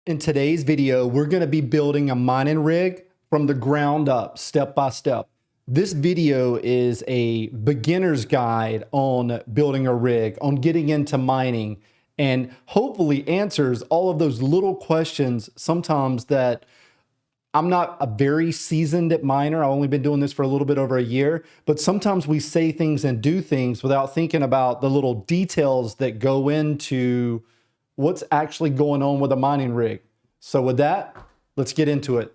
In today's video, we're going to be building a mining rig from the ground up, step by step. This video is a beginner's guide on building a rig, on getting into mining, and hopefully answers all of those little questions sometimes that I'm not a very seasoned at miner. I've only been doing this for a little bit over a year, but sometimes we say things and do things without thinking about the little details that go into what's actually going on with a mining rig. So with that, let's get into it.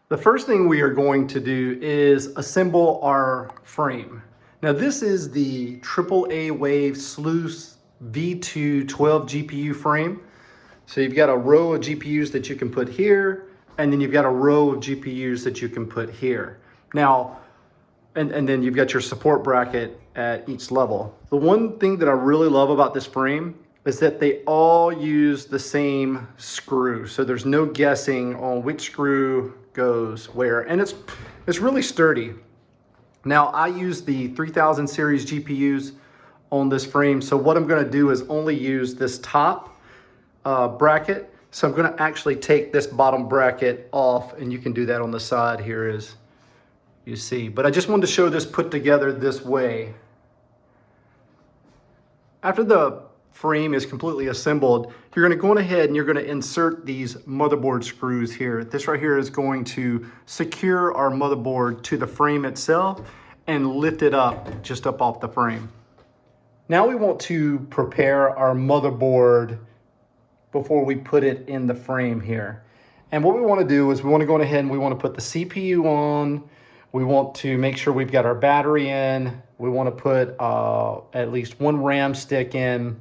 The first thing we are going to do is assemble our frame. Now this is the AAA Wave Sluice V2 12 GPU frame. So you've got a row of GPUs that you can put here, and then you've got a row of GPUs that you can put here. Now, and then you've got your support bracket at each level. The one thing that I really love about this frame is that they all use the same screw. So there's no guessing on which screw goes where, and it's really sturdy. Now I use the 3000 series GPUs on this frame. So what I'm gonna do is only use this top bracket. So I'm going to actually take this bottom bracket off, and you can do that on the side here as you see. But I just wanted to show this put together this way. After the frame is completely assembled, you're going to go ahead and you're going to insert these motherboard screws here. This right here is going to secure our motherboard to the frame itself and lift it up just up off the frame. Now we want to prepare our motherboard before we put it in the frame here. And what we want to do is we want to go ahead and we want to put the CPU on. We want to make sure we've got our battery in. We want to put at least one RAM stick in.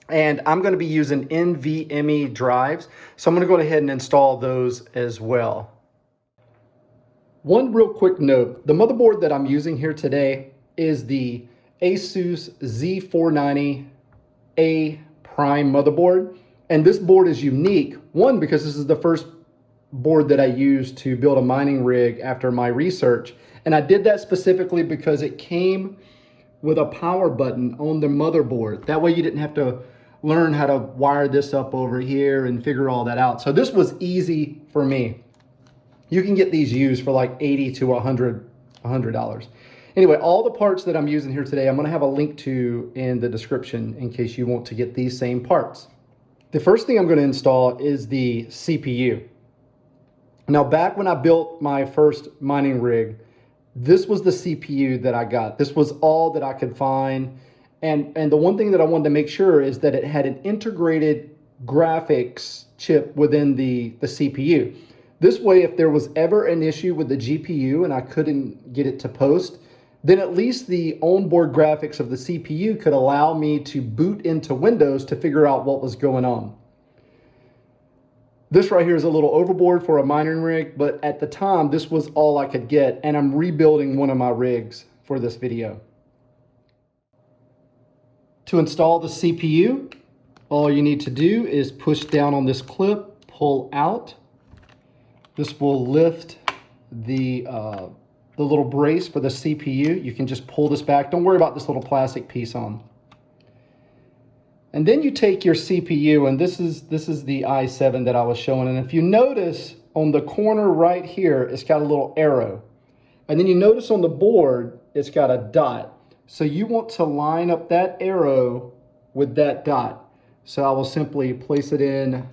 And I'm going to be using NVMe drives. So I'm going to go ahead and install those as well. One real quick note, the motherboard that I'm using here today is the Asus Z490A Prime motherboard, and this board is unique, one, because this is the first board that I used to build a mining rig after my research, and I did that specifically because it came with a power button on the motherboard. That way you didn't have to learn how to wire this up over here and figure all that out. So this was easy for me. You can get these used for like $80 to $100. Anyway, all the parts that I'm using here today, I'm going to have a link to in the description in case you want to get these same parts. The first thing I'm going to install is the CPU. Now, back when I built my first mining rig, this was the CPU that I got. This was all that I could find. And the one thing that I wanted to make sure is that it had an integrated graphics chip within the CPU. This way, if there was ever an issue with the GPU and I couldn't get it to post, then at least the onboard graphics of the CPU could allow me to boot into Windows to figure out what was going on. This right here is a little overboard for a mining rig, but at the time, this was all I could get, and I'm rebuilding one of my rigs for this video. To install the CPU, all you need to do is push down on this clip, pull out. This will lift the little brace for the CPU. You can just pull this back. Don't worry about this little plastic piece on. And then you take your CPU, and this is the i7 that I was showing. And if you notice on the corner right here, it's got a little arrow. And then you notice on the board, it's got a dot. So you want to line up that arrow with that dot. So I will simply place it in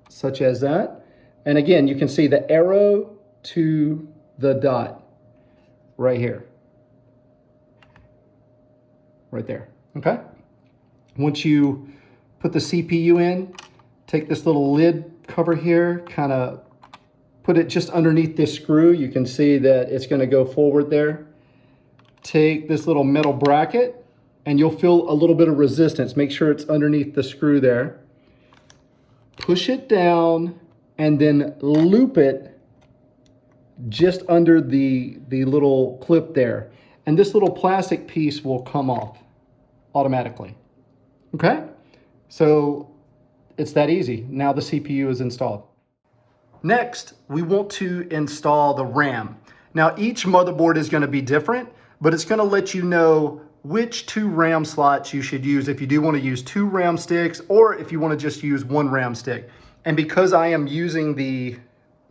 such as that. And again, you can see the arrow to the dot right here, right there. Okay. Once you put the CPU in, take this little lid cover here, kind of put it just underneath this screw. You can see that it's going to go forward there. Take this little metal bracket and you'll feel a little bit of resistance. Make sure it's underneath the screw there. Push it down and then loop it just under the little clip there. And this little plastic piece will come off automatically. Okay? So It's that easy. Now the CPU is installed. Next, we want to install the RAM. Now each motherboard is going to be different, but it's going to let you know which 2 RAM slots you should use if you do want to use 2 RAM sticks or if you want to just use 1 RAM stick. And because I am using the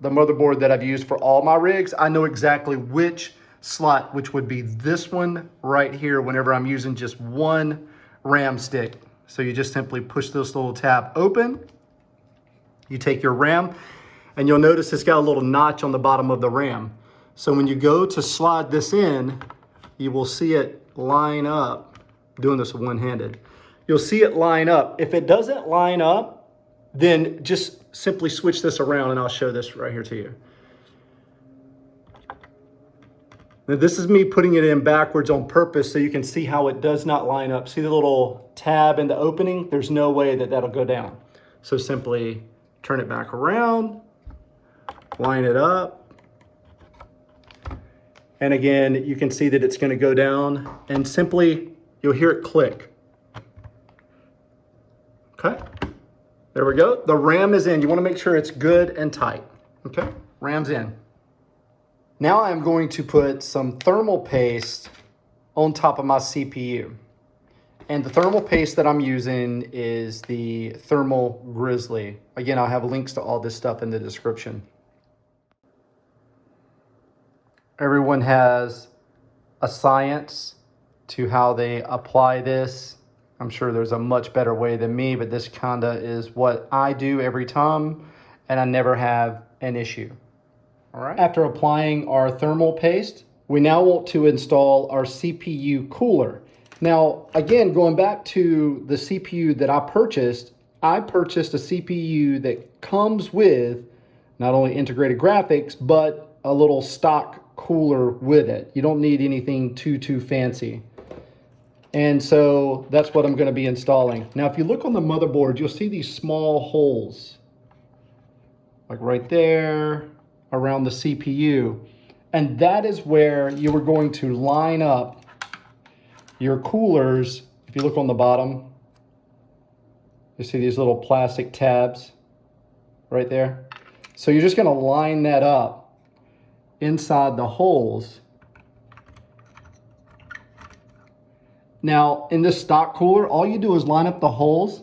motherboard that I've used for all my rigs, I know exactly which slot, which would be this one right here whenever I'm using just 1 RAM stick. So you just simply push this little tab open, you take your RAM, and you'll notice it's got a little notch on the bottom of the RAM. So when you go to slide this in, you will see it line up. I'm doing this one-handed. You'll see it line up. If it doesn't line up, then just simply switch this around and I'll show this right here to you. Now this is me putting it in backwards on purpose so you can see how it does not line up. See the little tab in the opening? There's no way that that'll go down. So simply turn it back around, line it up. And again, you can see that it's going to go down and simply you'll hear it click. Okay, there we go. The RAM is in. You want to make sure it's good and tight. Okay, RAM's in. Now I'm going to put some thermal paste on top of my CPU. And the thermal paste that I'm using is the Thermal Grizzly. Again, I'll have links to all this stuff in the description. Everyone has a science to how they apply this. I'm sure there's a much better way than me, but this kinda is what I do every time, and I never have an issue. All right. After applying our thermal paste, we now want to install our CPU cooler. Now, again, going back to the CPU that I purchased a CPU that comes with not only integrated graphics, but a little stock cooler with it. You don't need anything too fancy. And so that's what I'm going to be installing. Now, if you look on the motherboard, you'll see these small holes, like right there around the CPU. And that is where you are going to line up your coolers. If you look on the bottom, you see these little plastic tabs right there. So you're just going to line that up inside the holes. Now, in this stock cooler, all you do is line up the holes.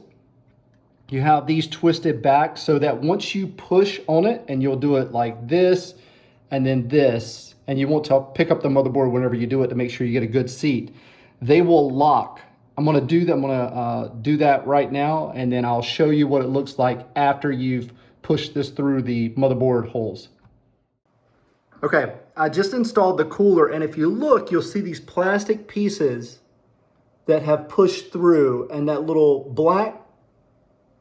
You have these twisted back so that once you push on it, and you'll do it like this, and then this, and you want to pick up the motherboard whenever you do it to make sure you get a good seat. They will lock. I'm gonna do that right now, and then I'll show you what it looks like after you've pushed this through the motherboard holes. Okay, I just installed the cooler, and if you look, you'll see these plastic pieces that have pushed through, and that little black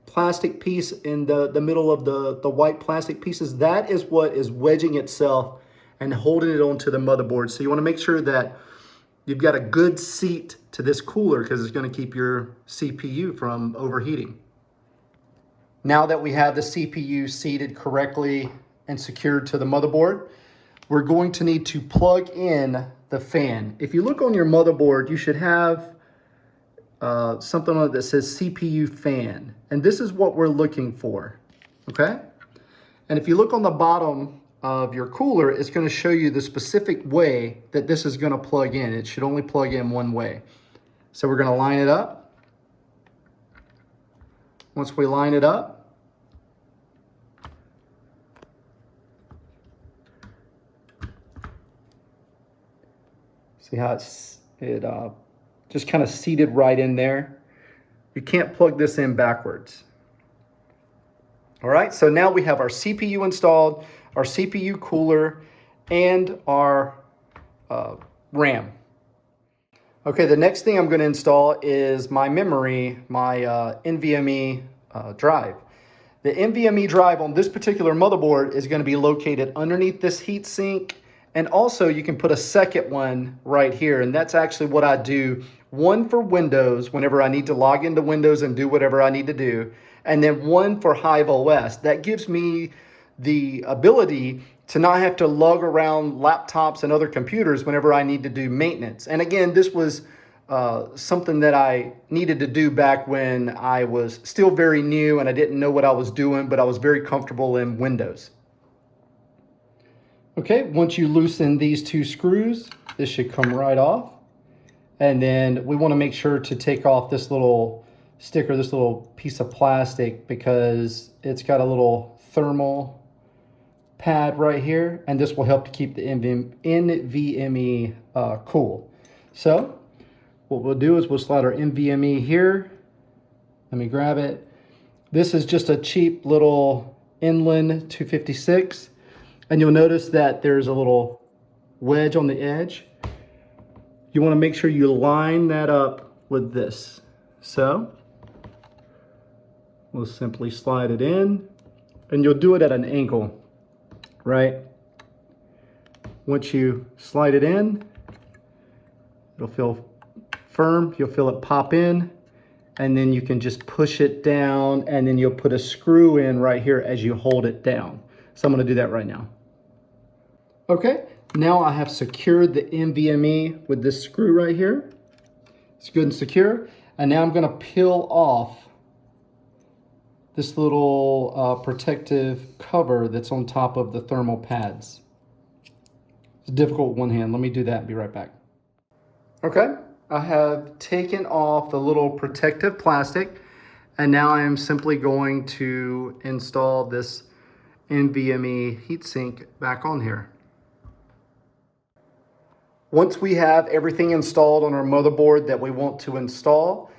plastic piece in the middle of the white plastic pieces, that is what is wedging itself and holding it onto the motherboard. So you want to make sure that you've got a good seat to this cooler because it's going to keep your CPU from overheating. Now that we have the CPU seated correctly and secured to the motherboard, we're going to need to plug in the fan. If you look on your motherboard, you should have something on it that says CPU fan. And this is what we're looking for, okay? And if you look on the bottom of your cooler, it's going to show you the specific way that this is going to plug in. It should only plug in one way. So we're going to line it up. Once we line it up, see how it just kind of seated right in there. You can't plug this in backwards. All right, so now we have our CPU installed, our CPU cooler, and our RAM. Okay, the next thing I'm going to install is my memory, my NVMe drive. The NVMe drive on this particular motherboard is going to be located underneath this heatsink, and also you can put a second one right here, and that's actually what I do. One for Windows, whenever I need to log into Windows and do whatever I need to do, and then one for Hive OS. That gives me the ability to not have to lug around laptops and other computers whenever I need to do maintenance. And again, this was something that I needed to do back when I was still very new and I didn't know what I was doing, but I was very comfortable in Windows. Okay, once you loosen these two screws, this should come right off. And then we want to make sure to take off this little sticker, this little piece of plastic, because it's got a little thermal pad right here, and this will help to keep the NVMe cool. So what we'll do is we'll slide our NVMe here. Let me grab it. This is just a cheap little Inland 256, and you'll notice that there's a little wedge on the edge. You want to make sure you line that up with this. So we'll simply slide it in, and you'll do it at an angle, right? Once you slide it in, it'll feel firm. You'll feel it pop in, and then you can just push it down, and then you'll put a screw in right here as you hold it down. So I'm going to do that right now. Okay. Now I have secured the NVMe with this screw right here. It's good and secure. And now I'm going to peel off this little protective cover that's on top of the thermal pads. It's difficult with one hand. Let me do that and be right back. Okay, I have taken off the little protective plastic, and now I am simply going to install this NVMe heatsink back on here. Once we have everything installed on our motherboard that we want to install,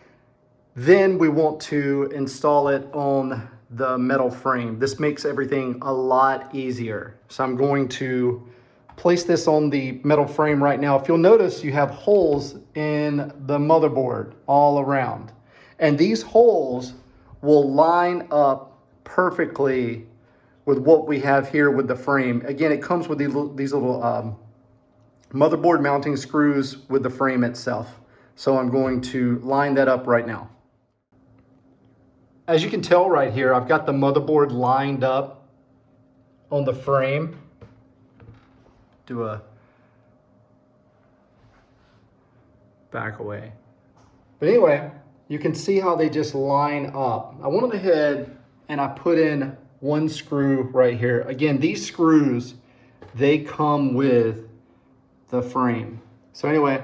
then we want to install it on the metal frame. This makes everything a lot easier. So I'm going to place this on the metal frame right now. If you'll notice, you have holes in the motherboard all around. And these holes will line up perfectly with what we have here with the frame. Again, it comes with these little motherboard mounting screws with the frame itself. So I'm going to line that up right now. As you can tell right here, I've got the motherboard lined up on the frame. Do a back away. But anyway, you can see how they just line up. I went ahead and I put in one screw right here. Again, these screws, they come with the frame. So anyway,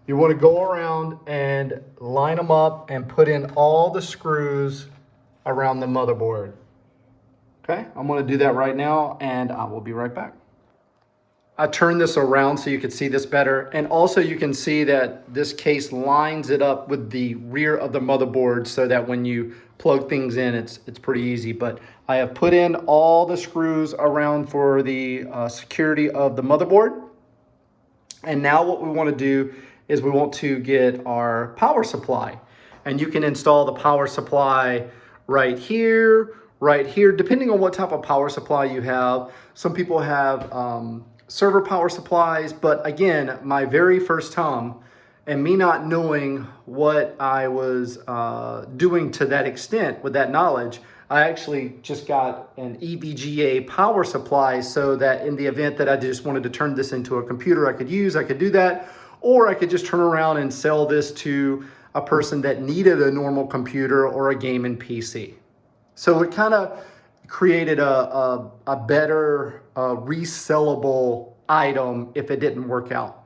you want to go around and line them up and put in all the screws around the motherboard. Okay, I'm going to do that right now, and I will be right back. I turned this around so you could see this better, and also you can see that this case lines it up with the rear of the motherboard so that when you plug things in, it's pretty easy. But I have put in all the screws around for the security of the motherboard. And now what we want to do is we want to get our power supply. And you can install the power supply right here, depending on what type of power supply you have. Some people have server power supplies, but again, my very first time, and me not knowing what I was doing to that extent with that knowledge, I actually just got an EVGA power supply so that in the event that I just wanted to turn this into a computer I could use, I could do that. Or I could just turn around and sell this to a person that needed a normal computer or a gaming PC. So it kind of created a better resellable item if it didn't work out.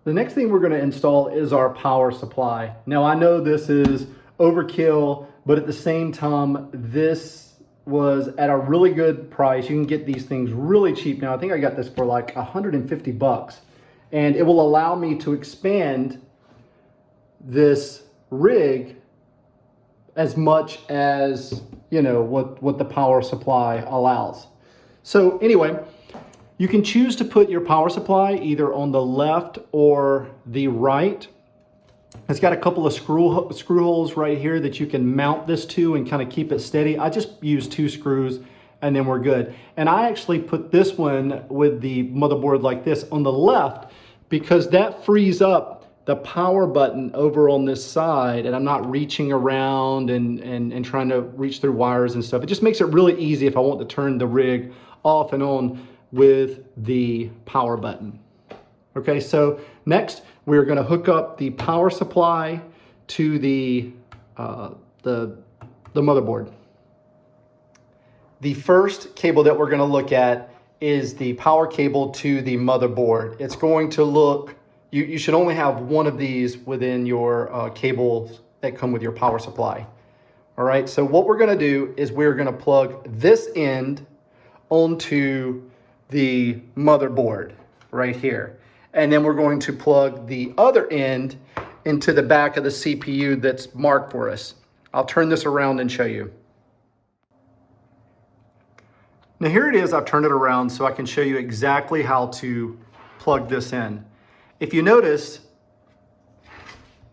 The next thing we're going to install is our power supply. Now I know this is overkill, but at the same time, this was at a really good price. You can get these things really cheap now. I think I got this for like 150 bucks. And it will allow me to expand this rig as much as, you know, what the power supply allows. So anyway, you can choose to put your power supply either on the left or the right. It's got a couple of screw holes right here that you can mount this to and kind of keep it steady. I just use 2 screws and then we're good. And I actually put this one with the motherboard like this on the left because that frees up the power button over on this side, and I'm not reaching around and trying to reach through wires and stuff. It just makes it really easy if I want to turn the rig off and on with the power button. Okay, so next we're going to hook up the power supply to the motherboard. The first cable that we're going to look at is the power cable to the motherboard. It's going to look, you should only have one of these within your cables that come with your power supply. All right, so what we're going to do is we're going to plug this end onto the motherboard right here. And then we're going to plug the other end into the back of the CPU that's marked for us. I'll turn this around and show you. Now here it is, I've turned it around so I can show you exactly how to plug this in. If you notice,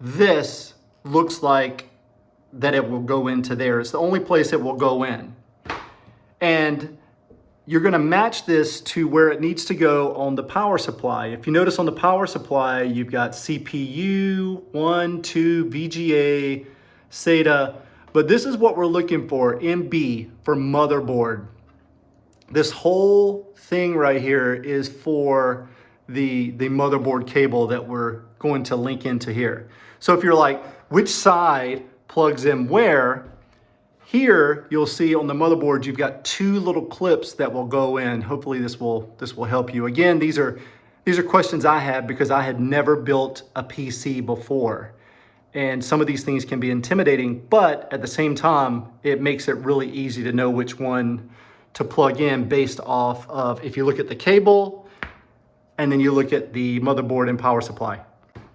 this looks like that it will go into there. It's the only place it will go in. And you're going to match this to where it needs to go on the power supply. If you notice on the power supply, you've got CPU, 1, 2, VGA, SATA, but this is what we're looking for, MB for motherboard. This whole thing right here is for the motherboard cable that we're going to link into here. So if you're like, which side plugs in where? Here, you'll see on the motherboard, you've got two little clips that will go in. Hopefully this will help you. Again, these are questions I had because I had never built a PC before. And some of these things can be intimidating, but at the same time, it makes it really easy to know which one to plug in based off of, if you look at the cable, and then you look at the motherboard and power supply.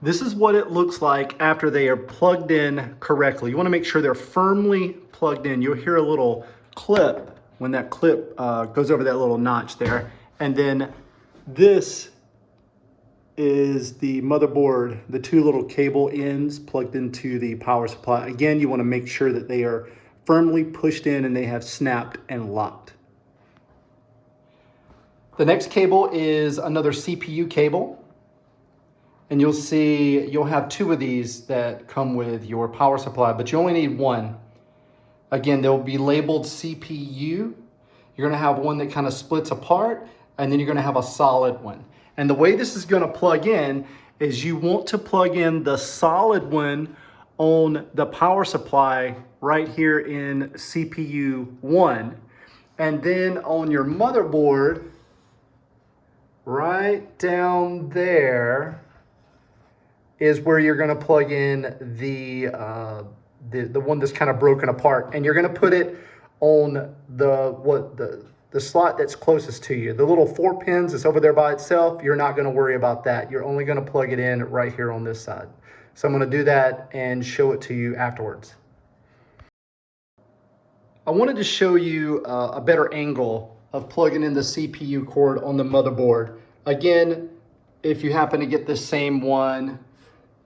This is what it looks like after they are plugged in correctly. You want to make sure they're firmly plugged in. You'll hear a little clip when that clip goes over that little notch there. And then this is the motherboard, the two little cable ends plugged into the power supply. Again, you want to make sure that they are firmly pushed in and they have snapped and locked. The next cable is another CPU cable. And you'll see, you'll have two of these that come with your power supply, but you only need one. Again, they'll be labeled CPU. You're gonna have one that kind of splits apart, and then you're gonna have a solid one. And the way this is gonna plug in is you want to plug in the solid one on the power supply right here in CPU 1. And then on your motherboard, right down there, is where you're going to plug in the one that's kind of broken apart, and you're going to put it on the slot that's closest to you. The little 4 pins that's over there by itself, you're not going to worry about that. You're only going to plug it in right here on this side. So I'm going to do that and show it to you afterwards. I wanted to show you a better angle of plugging in the CPU cord on the motherboard. Again, if you happen to get the same one,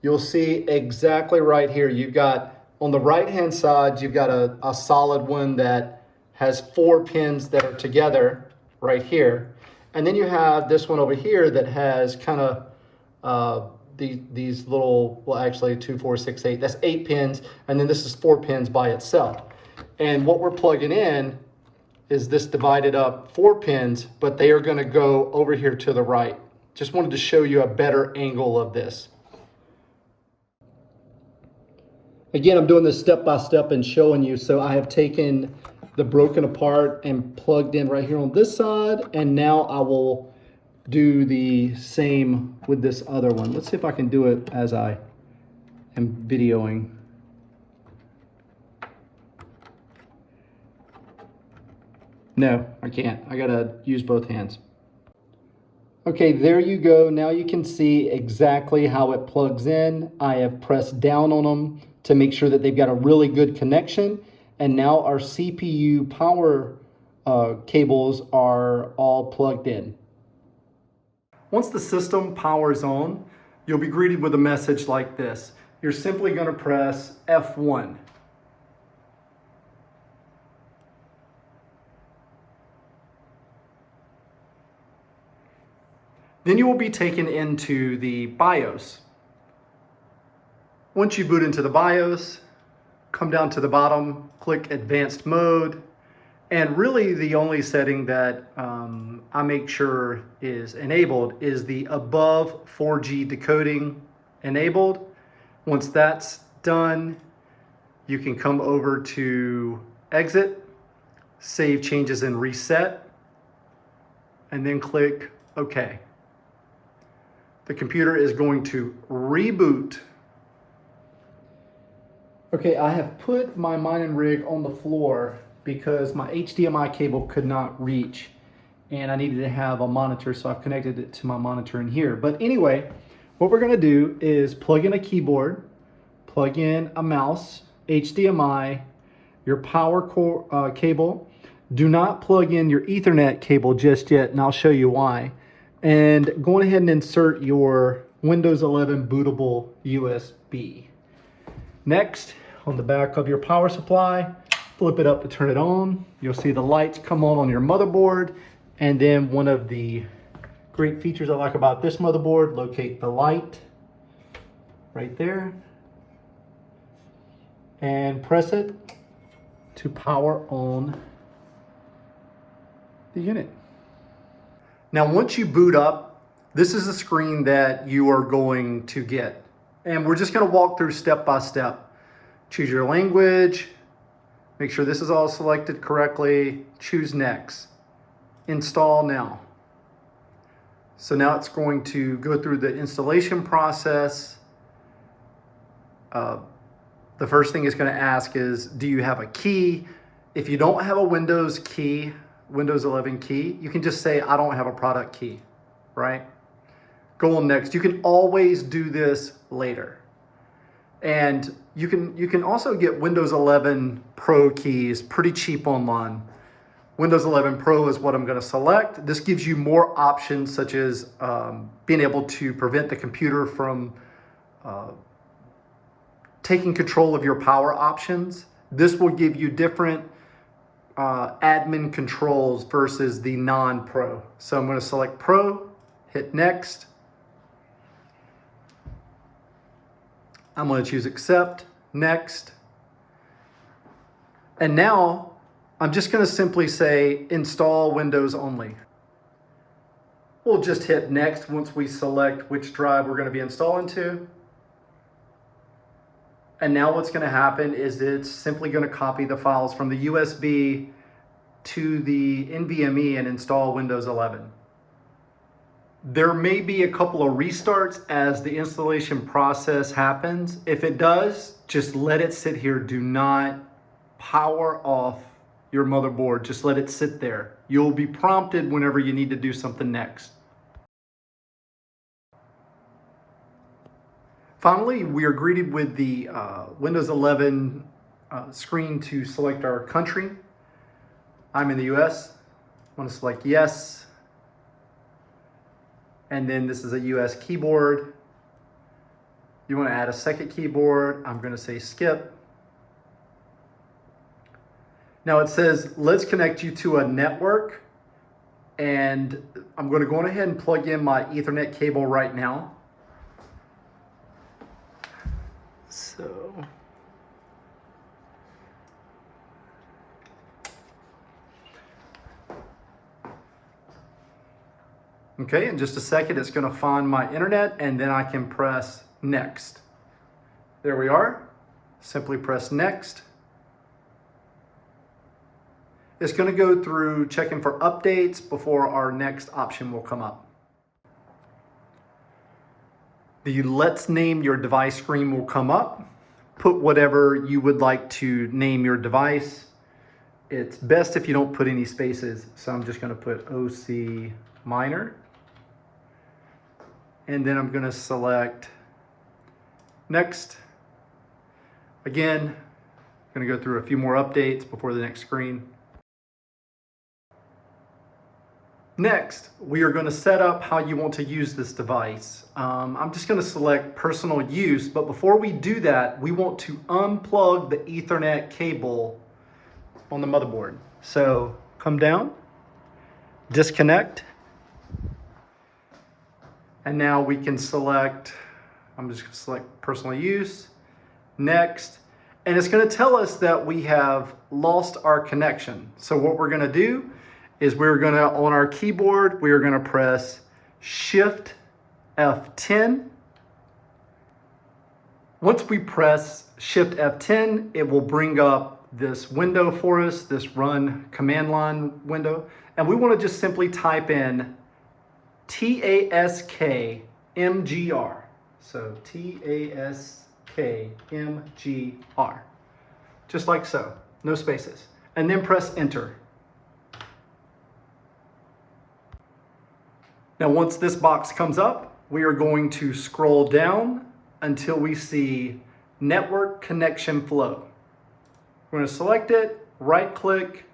you'll see exactly right here. You've got, on the right-hand side, you've got a solid one that has 4 pins that are together right here. And then you have this one over here that has kind of these little, well, actually 2, 4, 6, 8, that's 8 pins. And then this is 4 pins by itself. And what we're plugging in is this divided up 4 pins, but they are gonna go over here to the right. Just wanted to show you a better angle of this. Again, I'm doing this step by step and showing you. So I have taken the broken apart and plugged in right here on this side. And now I will do the same with this other one. Let's see if I can do it as I am videoing. No, I can't. I gotta use both hands. Okay, there you go. Now you can see exactly how it plugs in. I have pressed down on them to make sure that they've got a really good connection. And now our CPU power cables are all plugged in. Once the system powers on, you'll be greeted with a message like this. You're simply going to press F1. Then you will be taken into the BIOS. Once you boot into the BIOS, come down to the bottom, click Advanced Mode. And really the only setting that I make sure is enabled is the above 4G decoding enabled. Once that's done, you can come over to exit, save changes and reset, and then click OK. The computer is going to reboot. Okay, I have put my mining rig on the floor because my HDMI cable could not reach and I needed to have a monitor, so I've connected it to my monitor in here. But anyway, what we're gonna do is plug in a keyboard, plug in a mouse, HDMI, your power cable. Do not plug in your Ethernet cable just yet, and I'll show you why. And go ahead and insert your Windows 11 bootable USB. Next, on the back of your power supply, flip it up to turn it on. You'll see the lights come on your motherboard. And then one of the great features I like about this motherboard, locate the light right there and press it to power on the unit. Now, once you boot up, this is the screen that you are going to get. And we're just gonna walk through step by step. Choose your language, make sure this is all selected correctly, choose next, install now. So now it's going to go through the installation process. The first thing it's gonna ask is, do you have a key? If you don't have a Windows key, Windows 11 key, you can just say, I don't have a product key, right? Go on next. You can always do this later. And you can also get Windows 11 Pro keys pretty cheap online. Windows 11 Pro is what I'm going to select. This gives you more options, such as being able to prevent the computer from taking control of your power options. This will give you different admin controls versus the non-Pro. So I'm going to select Pro, hit next. I'm going to choose accept, next. And now I'm just going to simply say install Windows only. We'll just hit next once we select which drive we're going to be installing to. And now what's going to happen is it's simply going to copy the files from the USB to the NVMe and install Windows 11. There may be a couple of restarts as the installation process happens. If it does, just let it sit here. Do not power off your motherboard. Just let it sit there. You'll be prompted whenever you need to do something next. Finally, we are greeted with the Windows 11 screen to select our country. I'm in the US. I want to select yes. And then this is a US keyboard. You want to add a second keyboard. I'm going to say skip. Now it says, let's connect you to a network. And I'm going to go ahead and plug in my Ethernet cable right now. So, okay, in just a second, it's going to find my internet and then I can press next. There we are. Simply press next. It's going to go through checking for updates before our next option will come up. The Let's Name Your Device screen will come up. Put whatever you would like to name your device. It's best if you don't put any spaces. So I'm just going to put OC Miner. And then I'm going to select next. Again, I'm going to go through a few more updates before the next screen. Next, we are going to set up how you want to use this device. I'm just going to select personal use, but before we do that, we want to unplug the Ethernet cable on the motherboard. So come down, disconnect, and now we can select, I'm just going to select personal use, next, And it's going to tell us that we have lost our connection. So what we're going to do is we're going to, on our keyboard, we are going to press Shift F10. Once we press Shift F10, it will bring up this window for us, this run command line window. And we want to just simply type in TASKMGR. So TASKMGR. Just like so, no spaces. And then press enter. Now, once this box comes up, we are going to scroll down until we see Network Connection Flow. We're going to select it, right click,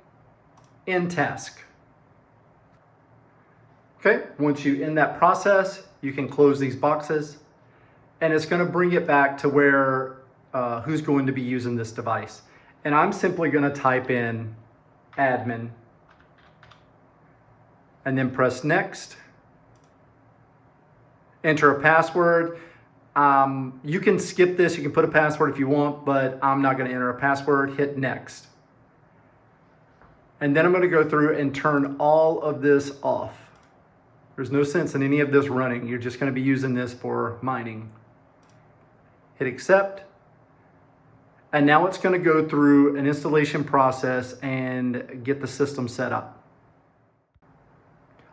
End Task. Okay, once you end that process, you can close these boxes and it's going to bring it back to where who's going to be using this device. And I'm simply going to type in admin and then press next. Enter a password. You can skip this, you can put a password if you want, but I'm not going to enter a password. Hit next. And then I'm going to go through and turn all of this off. There's no sense in any of this running. You're just going to be using this for mining. Hit accept. And now it's going to go through an installation process and get the system set up.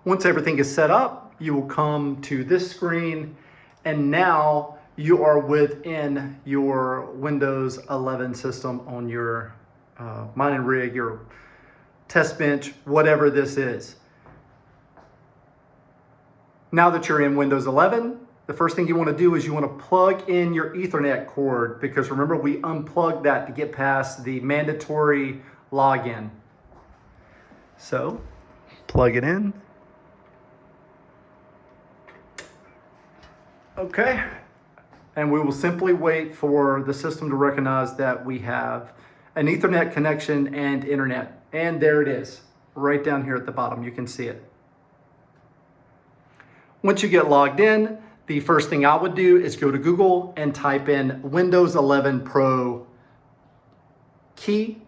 Once everything is set up, you will come to this screen, and now you are within your Windows 11 system on your mining rig, your test bench, whatever this is. Now that you're in Windows 11, the first thing you want to do is you want to plug in your Ethernet cord, because remember, we unplugged that to get past the mandatory login. So plug it in. Okay, and we will simply wait for the system to recognize that we have an Ethernet connection and internet. And there it is, right down here at the bottom. You can see it. Once you get logged in, the first thing I would do is go to Google and type in Windows 11 Pro key.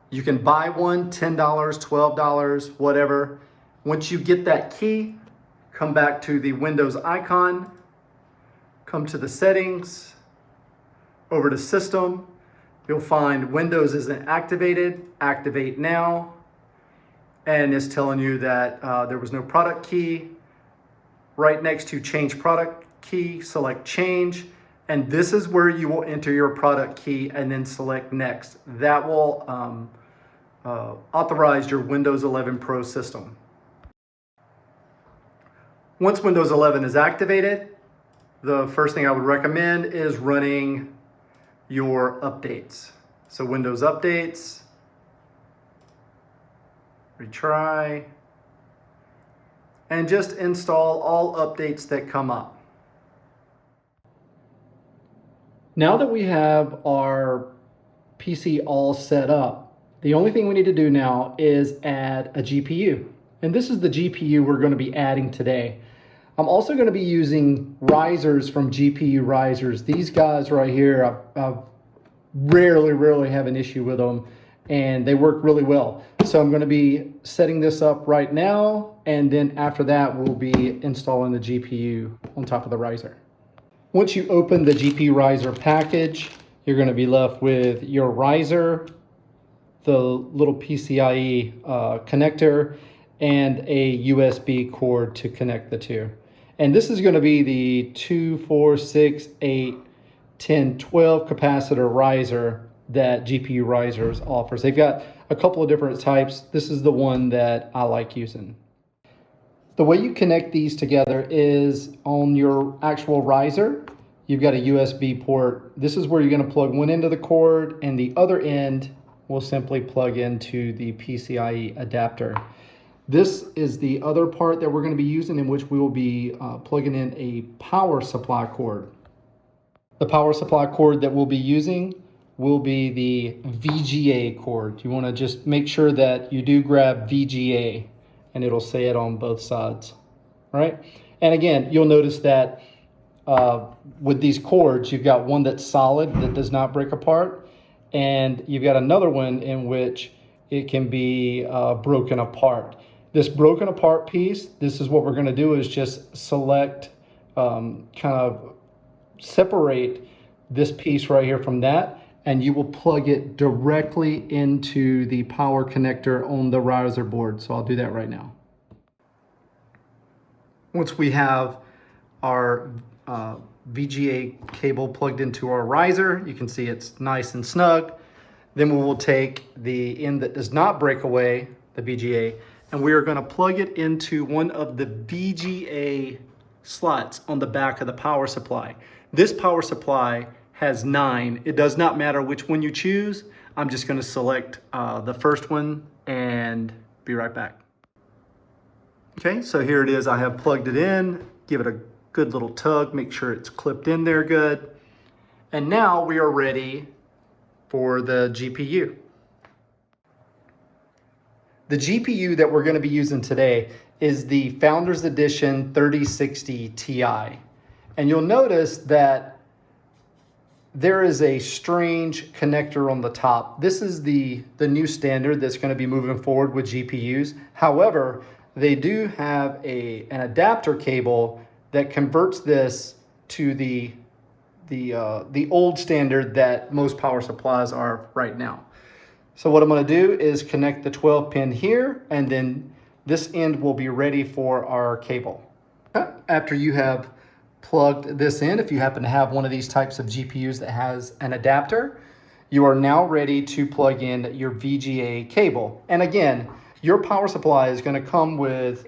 You can buy one, $10, $12, whatever. Once you get that key, come back to the Windows icon, come to the settings, over to system. You'll find Windows isn't activated, activate now. And it's telling you that there was no product key. Right next to change product key, select change. And this is where you will enter your product key and then select next. That will authorize your Windows 11 Pro system. Once Windows 11 is activated, the first thing I would recommend is running your updates. So Windows updates, retry, and just install all updates that come up. Now that we have our PC all set up, the only thing we need to do now is add a GPU. And this is the GPU we're going to be adding today. I'm also going to be using risers from GPU Risers. These guys right here, I rarely have an issue with them, and they work really well. So I'm going to be setting this up right now, and then after that we'll be installing the GPU on top of the riser. Once you open the GPU riser package, you're going to be left with your riser, the little PCIe connector, and a USB cord to connect the two. And this is going to be the 2, 4, 6, 8, 10, 12 capacitor riser that GPU Risers offers. They've got a couple of different types. This is the one that I like using. The way you connect these together is on your actual riser. You've got a USB port. This is where you're going to plug one end of the cord, and the other end will simply plug into the PCIe adapter. This is the other part that we're going to be using, in which we will be plugging in a power supply cord. The power supply cord that we'll be using will be the VGA cord. You want to just make sure that you do grab VGA, and it'll say it on both sides. All right. And again, you'll notice that with these cords, you've got one that's solid that does not break apart, and you've got another one in which it can be broken apart. This broken apart piece, this is what we're going to do, is just select, kind of separate this piece right here from that, and you will plug it directly into the power connector on the riser board. So I'll do that right now. Once we have our VGA cable plugged into our riser, you can see it's nice and snug. Then we will take the end that does not break away, the VGA, and we are going to plug it into one of the VGA slots on the back of the power supply. This power supply has 9. It does not matter which one you choose. I'm just going to select the first one and be right back. Okay, so here it is. I have plugged it in. Give it a good little tug. Make sure it's clipped in there good. And now we are ready for the GPU. The GPU that we're going to be using today is the Founders Edition 3060 Ti. And you'll notice that there is a strange connector on the top. This is the new standard that's going to be moving forward with GPUs. However, they do have an adapter cable that converts this to the old standard that most power supplies are right now. So what I'm going to do is connect the 12 pin here, and then this end will be ready for our cable. After you have plugged this in, if you happen to have one of these types of GPUs that has an adapter, you are now ready to plug in your VGA cable. And again, your power supply is going to come with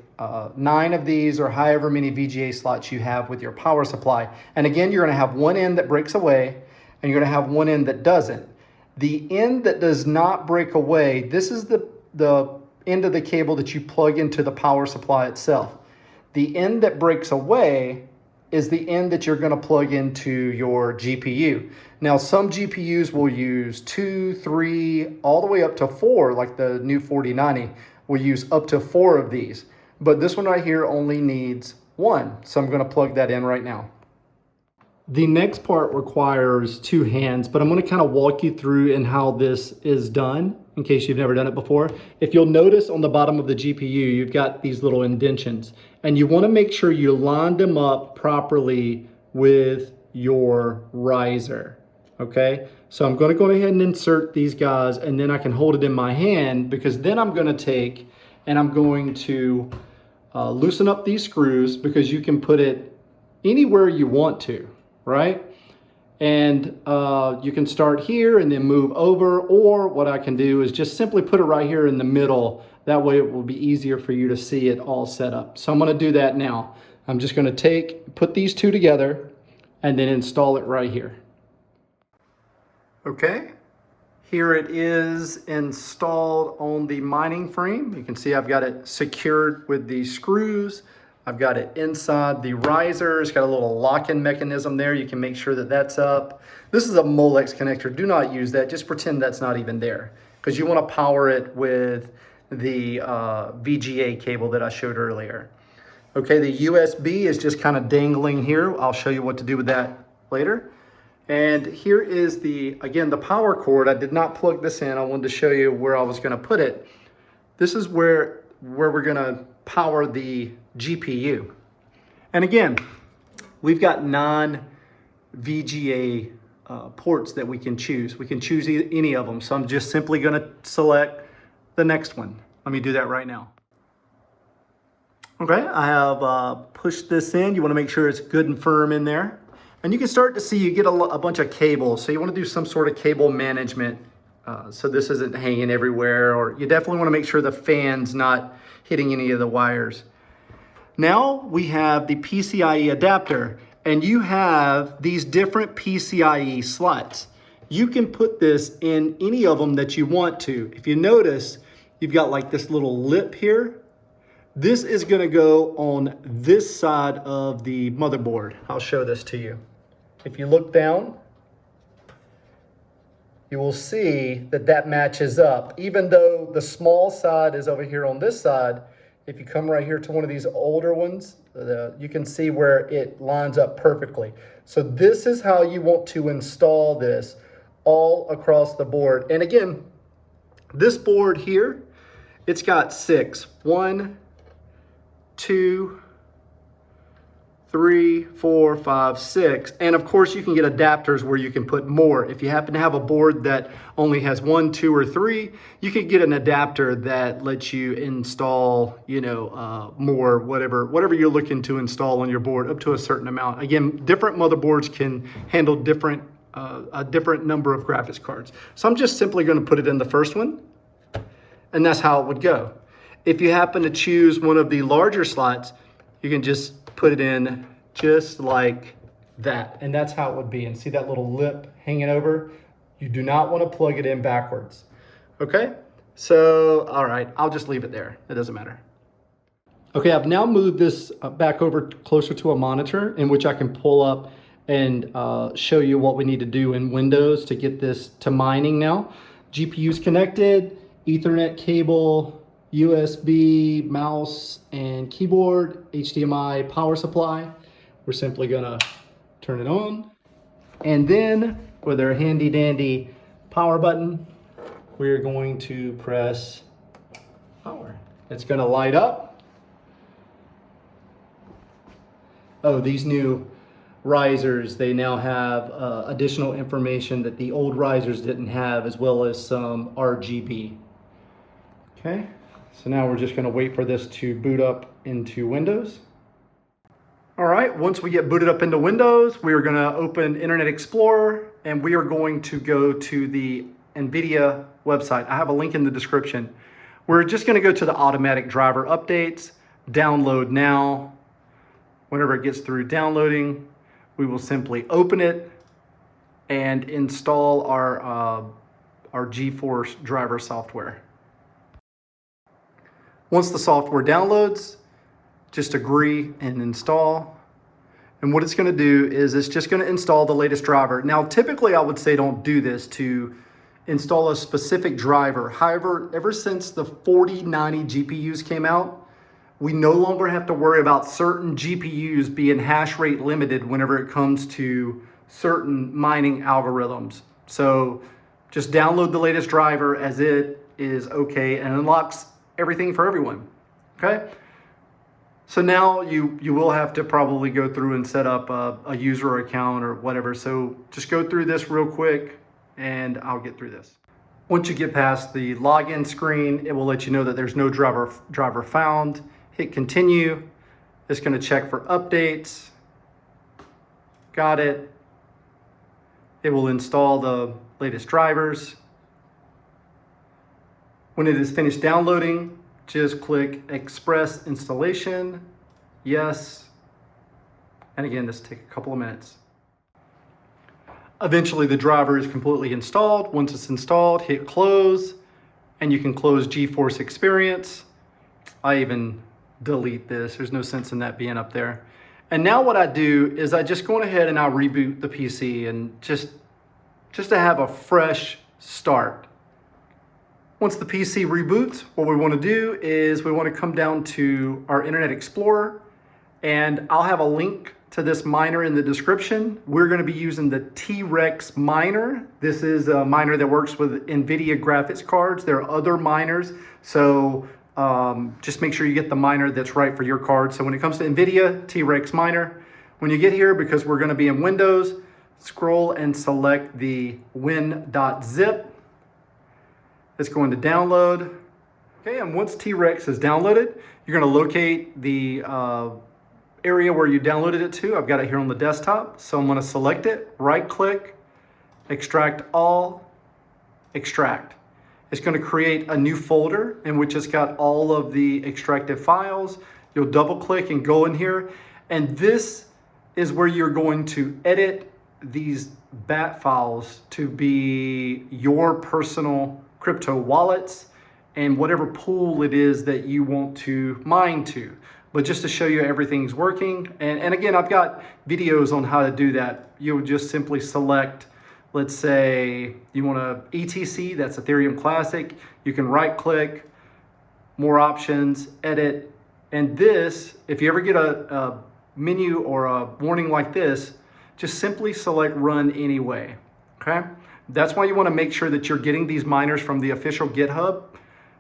9 of these, or however many VGA slots you have with your power supply. And again, you're going to have one end that breaks away, and you're going to have one end that doesn't. The end that does not break away, this is the end of the cable that you plug into the power supply itself. The end that breaks away is the end that you're going to plug into your GPU. Now, some GPUs will use 2, 3, all the way up to 4, like the new 4090 will use up to 4 of these. But this one right here only needs 1. So I'm going to plug that in right now. The next part requires 2 hands, but I'm going to kind of walk you through in how this is done in case you've never done it before. If you'll notice on the bottom of the GPU, you've got these little indentions, and you want to make sure you line them up properly with your riser. Okay, so I'm going to go ahead and insert these guys, and then I can hold it in my hand, because then I'm going to take and I'm going to loosen up these screws, because you can put it anywhere you want to, right? And you can start here and then move over, or what I can do is just simply put it right here in the middle. That way it will be easier for you to see it all set up. So I'm going to do that now. I'm just going to put these two together and then install it right here. Okay, here it is installed on the mining frame. You can see I've got it secured with these screws. I've got it inside the riser. It's got a little lock-in mechanism there. You can make sure that that's up. This is a Molex connector. Do not use that. Just pretend that's not even there, because you want to power it with the VGA cable that I showed earlier. Okay, the USB is just kind of dangling here. I'll show you what to do with that later. And here is again, the power cord. I did not plug this in. I wanted to show you where I was going to put it. This is where we're going to power the GPU. And again, we've got non-VGA ports that we can choose. We can choose any of them. So I'm just simply going to select the next one. Let me do that right now. Okay, I have pushed this in. You want to make sure it's good and firm in there. And you can start to see you get a bunch of cables. So you want to do some sort of cable management so this isn't hanging everywhere, or you definitely want to make sure the fan's not hitting any of the wires. Now we have the PCIe adapter, and you have these different PCIe slots. You can put this in any of them that you want to. If you notice, you've got like this little lip here. This is going to go on this side of the motherboard. I'll show this to you. If you look down, you will see that that matches up. Even though the small side is over here on this side, if you come right here to one of these older ones, you can see where it lines up perfectly. So this is how you want to install this all across the board. And again, this board here, it's got 6. 1, 2, 3, 4, 5, 6. And of course you can get adapters where you can put more. If you happen to have a board that only has 1, 2, or 3, you can get an adapter that lets you install, more, whatever you're looking to install on your board up to a certain amount. Again, different motherboards can handle a different number of graphics cards. So I'm just simply going to put it in the first one, and that's how it would go. If you happen to choose one of the larger slots, you can just put it in just like that. And that's how it would be. And see that little lip hanging over? You do not want to plug it in backwards. Okay, so all right, I'll just leave it there. It doesn't matter. Okay, I've now moved this back over closer to a monitor in which I can pull up and show you what we need to do in Windows to get this to mining now. GPU's connected, Ethernet cable, USB, mouse, and keyboard, HDMI power supply. We're simply gonna turn it on. And then with our handy dandy power button, we're going to press power. It's gonna light up. Oh, these new risers, they now have additional information that the old risers didn't have, as well as some RGB. Okay. So now we're just going to wait for this to boot up into Windows. All right, once we get booted up into Windows, we are going to open Internet Explorer, and we are going to go to the Nvidia website. I have a link in the description. We're just going to go to the automatic driver updates, download now. Whenever it gets through downloading, we will simply open it and install our GeForce driver software. Once the software downloads, just agree and install. And what it's going to do is it's just going to install the latest driver. Now, typically I would say don't do this to install a specific driver. However, ever since the 4090 GPUs came out, we no longer have to worry about certain GPUs being hash rate limited whenever it comes to certain mining algorithms. So just download the latest driver as it is okay and unlocks everything for everyone. Okay. So now you will have to probably go through and set up a user account or whatever. So just go through this real quick and I'll get through this. Once you get past the login screen, it will let you know that there's no driver found. Hit continue. It's going to check for updates. Got it. It will install the latest drivers. When it is finished downloading, just click Express Installation. Yes. And again, this will take a couple of minutes. Eventually, the driver is completely installed. Once it's installed, hit close, and you can close GeForce Experience. I even delete this. There's no sense in that being up there. And now what I do is I just go ahead and I reboot the PC and just to have a fresh start. Once the PC reboots, what we want to do is we want to come down to our Internet Explorer, and I'll have a link to this miner in the description. We're going to be using the T-Rex miner. This is a miner that works with NVIDIA graphics cards. There are other miners, so just make sure you get the miner that's right for your card. So when it comes to NVIDIA, T-Rex miner, when you get here, because we're going to be in Windows, scroll and select the win.zip. It's going to download. Okay, and once T-Rex is downloaded, you're going to locate the area where you downloaded it to. I've got it here on the desktop, so I'm going to select it, right click, extract all, extract. It's going to create a new folder in which it's got all of the extracted files. You'll double click and go in here, and this is where you're going to edit these BAT files to be your personal crypto wallets and whatever pool it is that you want to mine to. But just to show you everything's working, and again, I've got videos on how to do that. You'll just simply select, let's say you want a ETC, that's Ethereum Classic. You can right click, more options, edit. And this, if you ever get a menu or a warning like this, just simply select run anyway, okay? That's why you want to make sure that you're getting these miners from the official GitHub,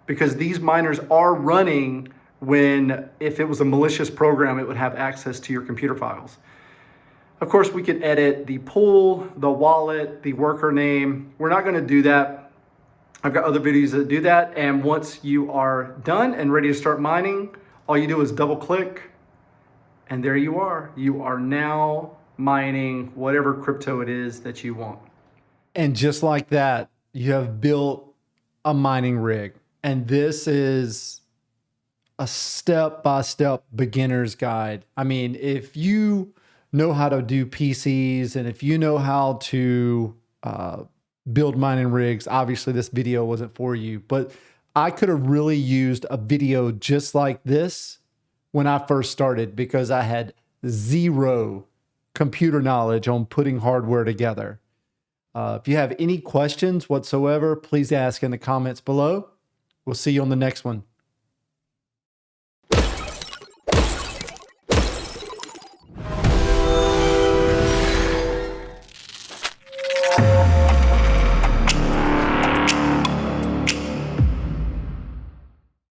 because these miners are running when, if it was a malicious program, it would have access to your computer files. Of course, we could edit the pool, the wallet, the worker name. We're not going to do that. I've got other videos that do that. And once you are done and ready to start mining, all you do is double click, and there you are. You are now mining whatever crypto it is that you want. And just like that, you have built a mining rig. And this is a step-by-step beginner's guide. I mean, if you know how to do PCs and if you know how to build mining rigs, obviously this video wasn't for you, but I could have really used a video just like this when I first started, because I had zero computer knowledge on putting hardware together. If you have any questions whatsoever, please ask in the comments below. We'll see you on the next one.